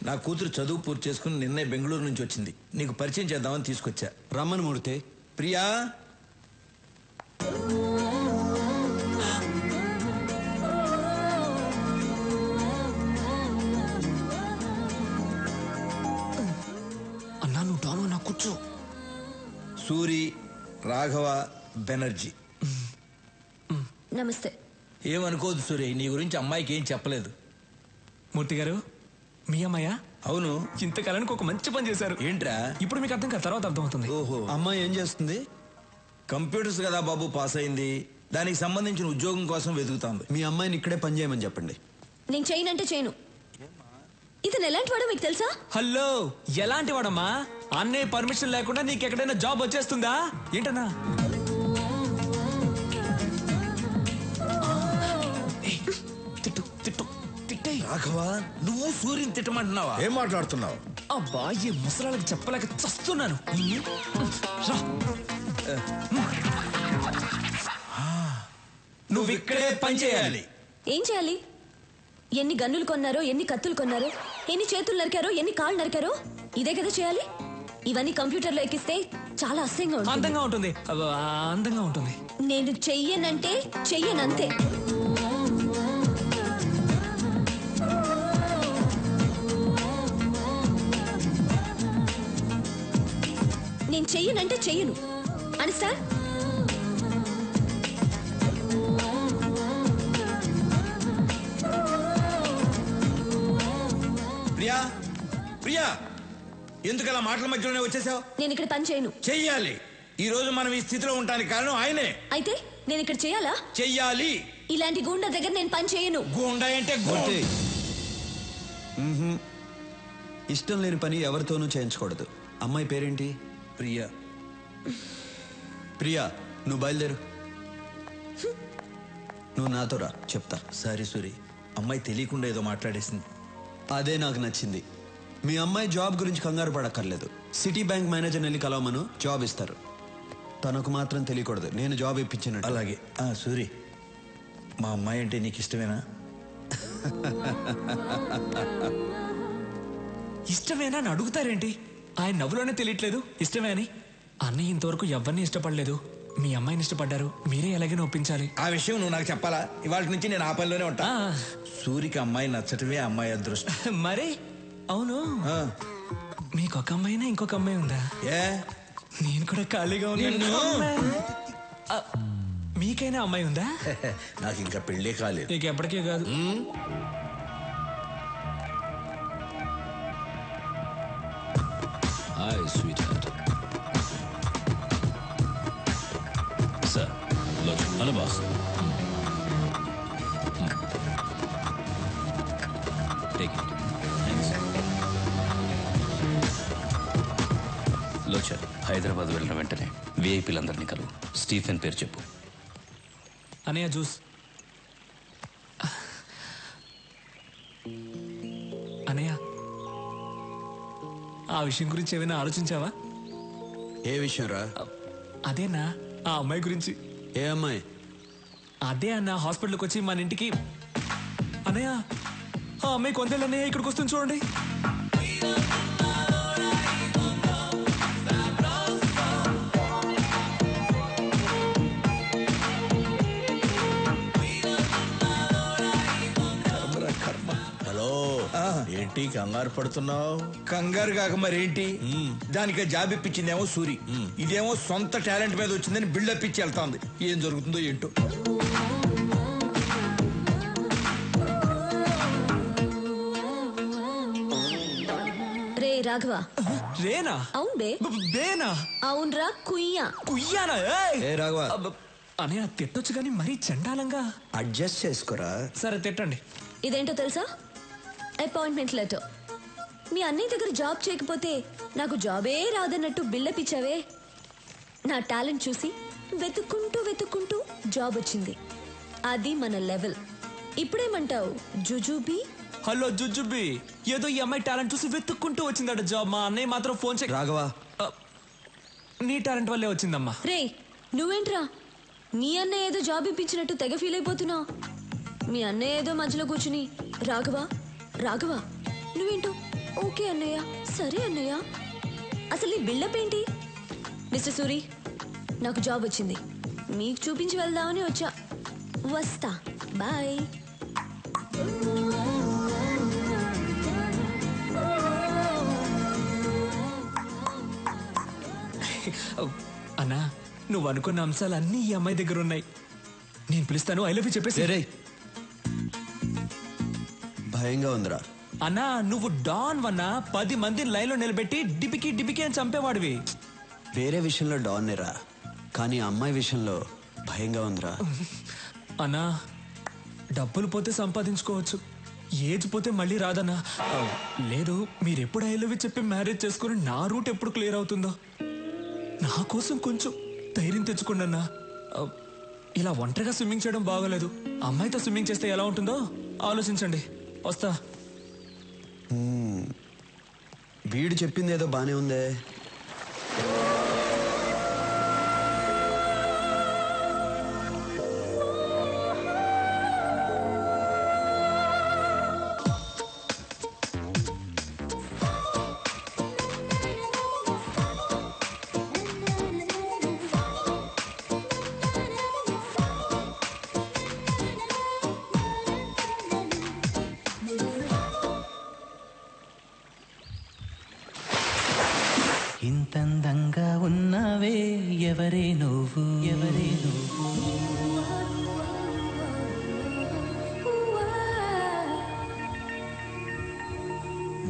నా కూతురు చదువు పూర్తి చేసుకుని నిన్నే బెంగళూరు నుంచి వచ్చింది. నీకు పరిచయం చేద్దామని తీసుకొచ్చా. రమ్మన్ మూర్తి. ప్రియా, అన్నా నువ్వు డాను నా కూర్చో. సూరి, రాఘవ బెనర్జీ. నమస్తే. ఏమనుకోదు సూరి, నీ గురించి అమ్మాయికి ఏం చెప్పలేదు. మూర్తి గారు, మీ అమ్మాయ? అవును. ఇంతకాలానికి ఒక మంచి పని చేశారు. ఏంట్రా? ఇప్పుడు మీకు అర్థం కాదు, తర్వాత అర్థమవుతుంది. ఓహో, అమ్మాయి ఏం చేస్తుంది? కంప్యూటర్స్ కదా బాబు, పాస్ అయింది. దానికి సంబంధించిన ఉద్యోగం కోసం వెతుకుతాంది. మీ అమ్మాయిని ఇక్కడే పని చేయమని చెప్పండి. నేను చేయనంటే చేయను. ఇతను ఎలాంటి వాడో మీకు తెలుసా? హలో, ఎలాంటి వాడమ్మా? అన్నయ్య పర్మిషన్ లేకుండా నీకు ఎక్కడైనా జాబ్ వచ్చేస్తుందా ఏంటన్నా? తిట్టు తిట్టు తిట్టే. రాఘవ, నువ్వు సూర్యుని తిట్టమంటున్నావా? ఏం మాట్లాడుతున్నావు? అబ్బా, ఈ ముసలాళ్ళకి చెప్పలేక చస్తున్నాను. నువ్వు ఇక్కడే పని చేయాలి. ఏం చేయాలి? ఎన్ని గన్నులు కొన్నారో, ఎన్ని కత్తులు కొన్నారో, ఎన్ని చేతులు నరికారో, ఎన్ని కాళ్ళు నరికారో, ఇదే కదా చేయాలి. ఇవన్నీ కంప్యూటర్లో ఎక్కిస్తే చాలా అసహ్యంగా ఉంటుంది. అందంగా ఉంటుంది, అందంగా ఉంటుంది. నేను చెయ్యనంటే చెయ్యనంతే. నేను చెయ్యనంటే చెయ్యను. అండర్స్టాండ్? ప్రియా, ప్రియా, ఎందుకు అలా మాటల మధ్యలోనే వచ్చేసావు? నేను ఇక్కడ పని చేయను. చెయ్యాలి. ఈ రోజు మనం ఈ స్థితిలో ఉండడానికి కారణం ఆయనే. అయితే నేను ఇక్కడ చేయాలా? చెయ్యాలి. ఇలాంటి గూండా దగ్గర నేను పని చేయను. గూండా అంటే మూర్తి, ఇష్టం లేని పని ఎవరితోనూ చేయించకూడదు. అమ్మాయి పేరేంటి? ప్రియా. ప్రియా, నువ్వు బయలుదేరు. నువ్వు నాతో రా, చెప్తా. సారీ సూరి, అమ్మాయి తెలియకుండా ఏదో మాట్లాడేసింది. అదే నాకు నచ్చింది. మీ అమ్మాయి జాబ్ గురించి కంగారు పడక్కర్లేదు. సిటీ బ్యాంక్ మేనేజర్ వెళ్ళి కలవమను, జాబ్ ఇస్తారు. తనకు మాత్రం తెలియకూడదు నేను జాబ్ ఇప్పించినట్టు. అలాగే. సూరి, మా అమ్మాయి అంటే నీకు ఇష్టమేనా? ఇష్టమేనా అని అడుగుతారేంటి? ఆయన నవ్వులోనే తెలియట్లేదు ఇష్టమే అని. అన్నయ్య ఇంతవరకు ఎవరిని ఇష్టపడలేదు, మీ అమ్మాయిని ఇష్టపడ్డారు. మీరే ఎలాగైనా ఒప్పించాలి. ఆ విషయం నువ్వు నాకు చెప్పాలా? ఇవాళ నుంచి నేను ఆ పనిలోనే ఉంటా. సూరికి అమ్మాయి నచ్చటమే అమ్మాయి అదృష్టం. మరి అవును, మీకు ఒక అమ్మాయినా ఇంకొక అమ్మాయి ఉందా? ఏ, నేను కూడా ఖాళీగా ఉన్నాను. మీకైనా అమ్మాయి ఉందా? నాకు ఇంకా పెళ్ళే కాలేదు. నీకు ఎప్పటికీ కాదు. Hi sweetheart. Sir, hello boss. Take it. Thanks. లోచర్, హైదరాబాద్ వెళ్ళిన వెంటనే విఐపీలందరినీ కలువు. స్టీఫెన్ పేరు చెప్పు. అనయ్య జ్యూస్. అనయ్య, ఆ విషయం గురించి ఏమైనా ఆలోచించావా? ఏ విషయం రా? అదేనా, ఆ అమ్మాయి గురించి. ఏ అమ్మాయి? అదే అన్న, హాస్పిటల్కి వచ్చి మన ఇంటికి. అన్నయ్య, ఆ అమ్మాయి కొందేళ్ళు అన్నయ్య ఇక్కడికి వస్తుంది చూడండి. హలో, ఏంటి కంగారు పడుతున్నావు? కంగారు కాక మరేంటి? దానికి జాబ్ ఇప్పించిందేమో సూరి, ఇదేమో సొంత టాలెంట్ మీద వచ్చిందని బిల్డప్ ఇచ్చి వెళ్తాంది. ఏం జరుగుతుందో ఏంటో. రే రాఘవ. రేనా? అవును బే. బేనా? అవునరా, కుయ్యా. కుయ్యానా? ఏ రాఘవ, అనయ్య తిట్టొచ్చు కానీ మరీ చండాలంగా. అడ్జస్ట్ చేసుకోరా. సరే తిట్టండి. ఇదేంటో తెలుసా? Appointment letter. మీ అన్నయ్య దగ్గర జాబ్ చేయకపోతే నాకు జాబే రాదన్నట్టు బిల్డప్ ఇచ్చావే. నా టాలెంట్ చూసి వెతుక్కుంటూ వెతుక్కుంటూ జాబ్ వచ్చింది. అది మన లెవెల్. ఇప్పుడేమంటావు జుజుబీ? హలో జుజుబీ, ఏదో ఈ అమ్మాయి టాలెంట్ చూసి వెతుక్కుంటూ వచ్చిందట జాబ్. మా అన్నయ్య మాత్రం ఫోన్ చేసి, రాఘవ, నీ టాలెంట్ వల్లే వచ్చిందమ్మా. రే నువ్వేంట్రా, నీ అన్నయ్య ఏదో జాబ్ ఇప్పించినట్టు తెగ ఫీల్ అయిపోతున్నావు. మీ అన్నయ్య ఏదో మధ్యలో కూర్చుని రాఘవ రాఘవ నువ్వేంటో ఓకే అన్నయ్య, సరే అన్నయ్య. అసలు నీ బిల్డప్ ఏంటి? మిస్టర్ సూరి, నాకు జాబ్ వచ్చింది. మీకు చూపించి వెళ్దామని వచ్చా. వస్తా, బాయ్. అన్నా, నువ్వు అనుకున్న అంశాలు అన్నీ ఈ అమ్మాయి దగ్గర ఉన్నాయి. నేను పిలుస్తాను, ఐ లవ్ యూ చెప్పేసి. రే భయంగా ఉందిరా. అన్నా, నువ్వు డాన్ వన్నా 10 మందిని లైన్లో నిలబెట్టి డిపికి డిపికి అని చంపేవాడివి. వేరే విషయంలో డాన్నేరా, కానీ ఆ అమ్మాయి విషయంలో భయంగా ఉందిరా. అన్నా, డబ్బులు పోతే సంపాదించుకోవచ్చు, ఏజ్ పోతే మళ్ళీ రాదన్నా. లేదు, మీరెప్పుడు ఐ లవ్ యూ చెప్పి మ్యారేజ్ చేసుకుని నా రూట్ ఎప్పుడు క్లియర్ అవుతుందో. నా కోసం కొంచెం ధైర్యం తెచ్చుకోండి అన్నా. ఇలా ఒంటరిగా స్విమ్మింగ్ చేయడం బాగోలేదు. అమ్మాయితో స్విమ్మింగ్ చేస్తే ఎలా ఉంటుందో ఆలోచించండి. వస్తా. వీడు చెప్పింది ఏదో బానే ఉందే. ఇంతందంగా ఉన్నావే, ఎవరే నువ్వు, ఎవరే నువ్వు.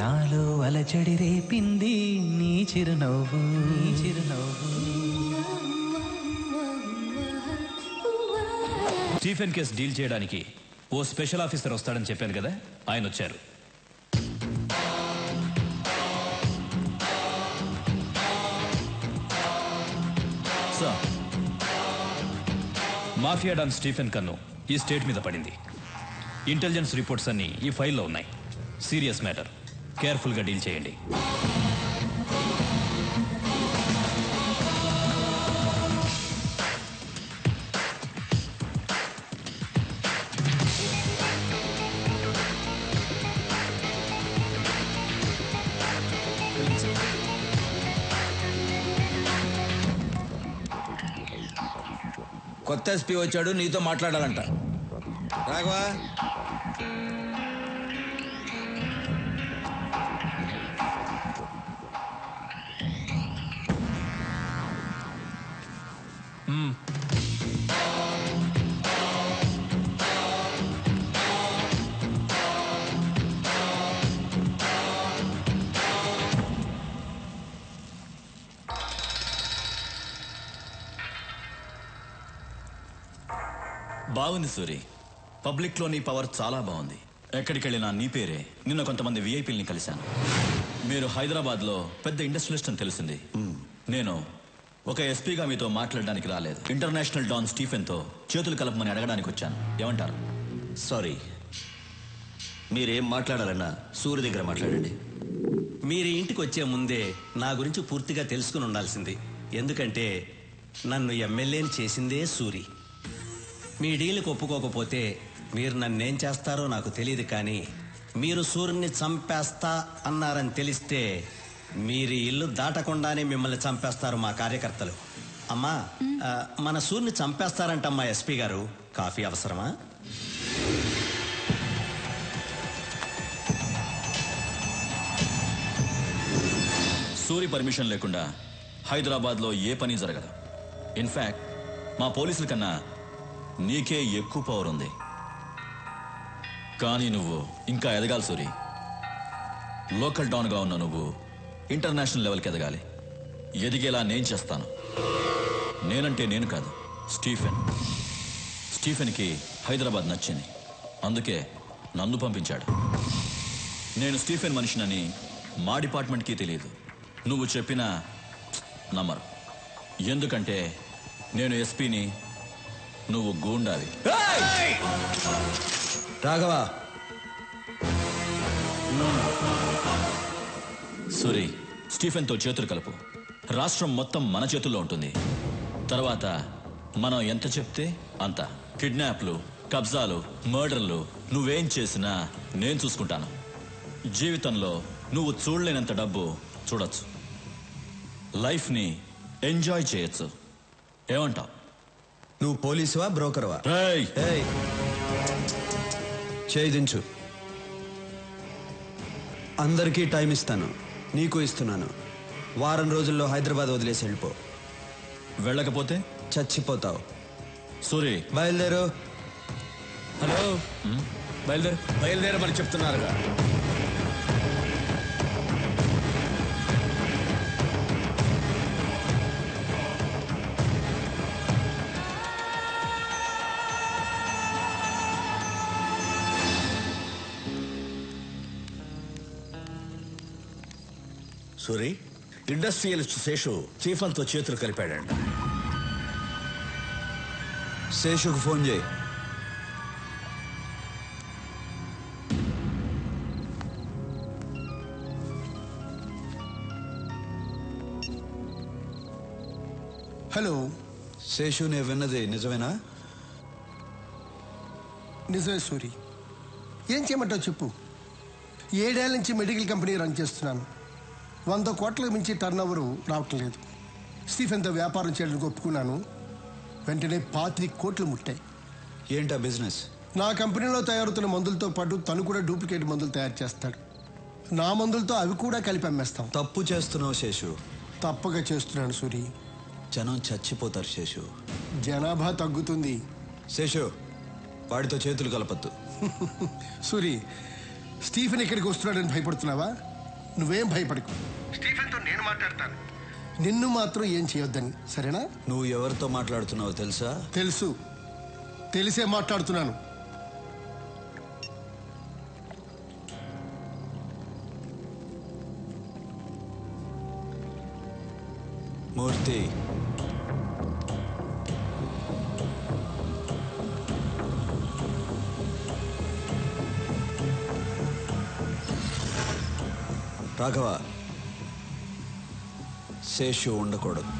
నాలో అలచడి రేపింది నీ చిరునవ్వు, నీ చిరునవ్వు. స్టీఫెన్ కేసు డీల్ చేయడానికి ఓ స్పెషల్ ఆఫీసర్ వస్తాడని చెప్పాను కదా, ఆయన వచ్చారు. మాఫియా డాన్ స్టీఫెన్ కన్ను ఈ స్టేట్ మీద పడింది. ఇంటెలిజెన్స్ రిపోర్ట్స్ అన్ని ఈ ఫైల్లో ఉన్నాయి. సీరియస్ మ్యాటర్, కేర్ఫుల్గా డీల్ చేయండి. కొత్త ఎస్పీ వచ్చాడు, నీతో మాట్లాడాలంట. రాఘవా, బాగుంది సూరి. పబ్లిక్ లో నీ పవర్ చాలా బాగుంది. ఎక్కడికి వెళ్ళినా నీ పేరే. నిన్న కొంతమంది విఐపీలని కలిశాను. మీరు హైదరాబాద్ లో పెద్ద ఇండస్ట్రియలిస్ట్ అని తెలిసింది. నేను ఒక ఎస్పీగా మీతో మాట్లాడడానికి రాలేదు. ఇంటర్నేషనల్ డాన్ స్టీఫెన్ తో చేతులు కలపమని అడగడానికి వచ్చాను. ఏమంటారు? సారీ, మీరేం మాట్లాడాలన్నా సూర్య దగ్గర మాట్లాడండి. మీరు ఇంటికి వచ్చే ముందే నా గురించి పూర్తిగా తెలుసుకుని ఉండాల్సింది. ఎందుకంటే నన్ను ఎమ్మెల్యేని చేసిందే సూరి. మీ డీల్కి ఒప్పుకోకపోతే మీరు నన్నేం చేస్తారో నాకు తెలియదు, కానీ మీరు సూర్యుని చంపేస్తా అన్నారని తెలిస్తే మీరు ఇల్లు దాటకుండానే మిమ్మల్ని చంపేస్తారు మా కార్యకర్తలు. అమ్మా, మన సూర్యుని చంపేస్తారంటమ్మా ఎస్పీ గారు. కాఫీ అవసరమా? సూరి పర్మిషన్ లేకుండా హైదరాబాద్ లో ఏ పని జరగదు. ఇన్ఫాక్ట్ మా పోలీసుల కన్నా నీకే ఎక్కువ పవర్ ఉంది. కానీ నువ్వు ఇంకా ఎదగాలి సూరి. లోకల్ డాన్గా ఉన్న నువ్వు ఇంటర్నేషనల్ లెవెల్కి ఎదగాలి. ఎదిగేలా నేను చేస్తాను. నేనంటే నేను కాదు, స్టీఫెన్. స్టీఫెన్కి హైదరాబాద్ నచ్చింది, అందుకే నన్ను పంపించాడు. నేను స్టీఫెన్ మనిషినని మా డిపార్ట్మెంట్కి తెలియదు. నువ్వు చెప్పినా నమ్మరు. ఎందుకంటే నేను ఎస్పీని, నువ్వు గూండావి. రాఘవా, సూరి, స్టీఫెన్తో చేతులు కలుపు. రాష్ట్రం మొత్తం మన చేతుల్లో ఉంటుంది. తర్వాత మనం ఎంత చెప్తే అంత. కిడ్నాప్లు, కబ్జాలు, మర్డర్లు నువ్వేం చేసినా నేను చూసుకుంటాను. జీవితంలో నువ్వు చూడలేనంత డబ్బు చూడొచ్చు, లైఫ్ని ఎంజాయ్ చేయొచ్చు. ఏమంటావు? నువ్వు పోలీసువా బ్రోకర్వా? రేయ్! ఏయ్, చేయి దించు. అందరికీ టైం ఇస్తాను, నీకు ఇస్తున్నాను. వారం రోజుల్లో హైదరాబాద్ వదిలేసి వెళ్ళిపో. వెళ్ళకపోతే చచ్చిపోతావు. సూరి, బయలుదేరు. హలో, బయలుదేరమని చెప్తున్నారుగా. సూరి, ఇండస్ట్రియలిస్ట్ శేషు చీఫన్తో చేతులు కలిపాడంట. శేషుకు ఫోన్ చేయి. హలో శేషు, నేను విన్నది నిజమేనా? నిజమే సూరి. ఏం చేయమంటావు చెప్పు. 7 ఏళ్ల నుంచి మెడికల్ కంపెనీ రన్ చేస్తున్నాను. 100 కోట్లకు మించి టర్న్ ఓవర్ రావటం లేదు. స్టీఫెన్తో వ్యాపారం చేయడానికి ఒప్పుకున్నాను. వెంటనే 25 కోట్లు ముట్టాయి. ఏంటా బిజినెస్? నా కంపెనీలో తయారవుతున్న మందులతో పాటు తను కూడా డూప్లికేట్ మందులు తయారు చేస్తాడు. నా మందులతో అవి కూడా కలిపి అమ్మేస్తాం. తప్పు చేస్తున్నావు శేషు. తప్పక చేస్తున్నాను సూరి. జనం చచ్చిపోతారు శేషు. జనాభా తగ్గుతుంది. శేషు, వాడితో చేతులు కలపద్దు. సూరి, స్టీఫెన్ ఇక్కడికి వస్తున్నాడని భయపడుతున్నావా? నువ్వేం భయపడకు. స్టీఫెన్తో నేను మాట్లాడతాను. నిన్ను మాత్రం ఏం చేయొద్దని, సరేనా? నువ్వు ఎవరితో మాట్లాడుతున్నావో తెలుసా? తెలుసు, తెలిసే మాట్లాడుతున్నాను. మూర్తి, రాఘవ, శేషు ఉండకూడదు.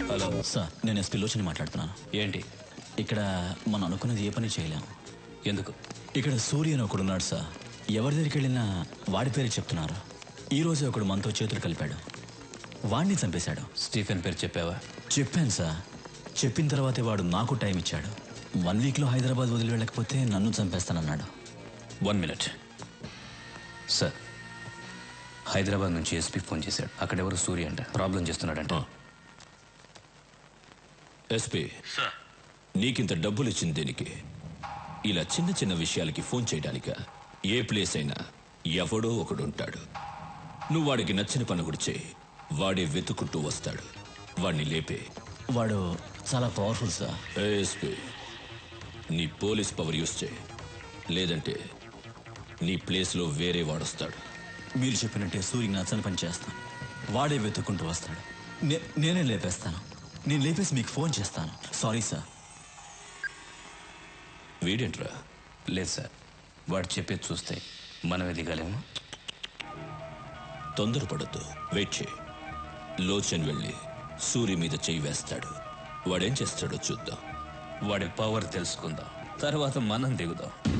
హలో సార్, నేను ఎస్పీ లోచని మాట్లాడుతున్నాను. ఏంటి? ఇక్కడ మనం అనుకున్నది ఏ పని చేయలేము. ఎందుకు? ఇక్కడ సూర్య అని ఒకడున్నాడు సార్. ఎవరి దగ్గరికి వెళ్ళినా వాడి పేరు చెప్తున్నారు. ఈ రోజే ఒకడు మనతో చేతులు కలిపాడు. వాడిని చంపేశాడు. స్టీఫెన్ పేరు చెప్పావా? చెప్పాను సార్. చెప్పిన తర్వాతే వాడు నాకు టైం ఇచ్చాడు. 1 వీక్లో హైదరాబాద్ వదిలి వెళ్ళకపోతే నన్ను చంపేస్తానన్నాడు. 1 మినిట్ సార్. హైదరాబాద్ నుంచి ఎస్పీ ఫోన్ చేశాడు. అక్కడెవరు సూర్య అంట ప్రాబ్లం చేస్తున్నాడంట. ఎస్పీ, నీకింత డబ్బులు ఇచ్చింది దేనికి? ఇలా చిన్న చిన్న విషయాలకి ఫోన్ చేయడానిక? ఏ ప్లేస్ అయినా ఎవడో ఒకడుంటాడు. నువ్వు వాడికి నచ్చిన పని కూడా చేయి, వాడే వెతుకుంటూ వస్తాడు. వాడిని లేపే. వాడు చాలా పవర్ఫుల్ సార్. ఎస్పీ, నీ పోలీస్ పవర్ యూస్ చేయి, లేదంటే నీ ప్లేస్లో వేరే వాడొస్తాడు. మీరు చెప్పినట్టే సూర్యకి నచ్చని పని చేస్తాను. వాడే వెతుక్కుంటూ వస్తాడు. నేనే లేపేస్తాను. నేను లేపేసి మీకు ఫోన్ చేస్తాను. Sorry sir. వీడేంట్రా? లేదు సార్, వాడు చెప్పేది చూస్తే మనం ఎదిగలేము. తొందరపడద్దు, వెయిట్ చేయి. లోచన్ వెళ్ళి సూర్య మీద చెయ్యి వేస్తాడు. వాడేం చేస్తాడో చూద్దాం. వాడి పవర్ తెలుసుకుందాం, తర్వాత మనం దిగుదాం.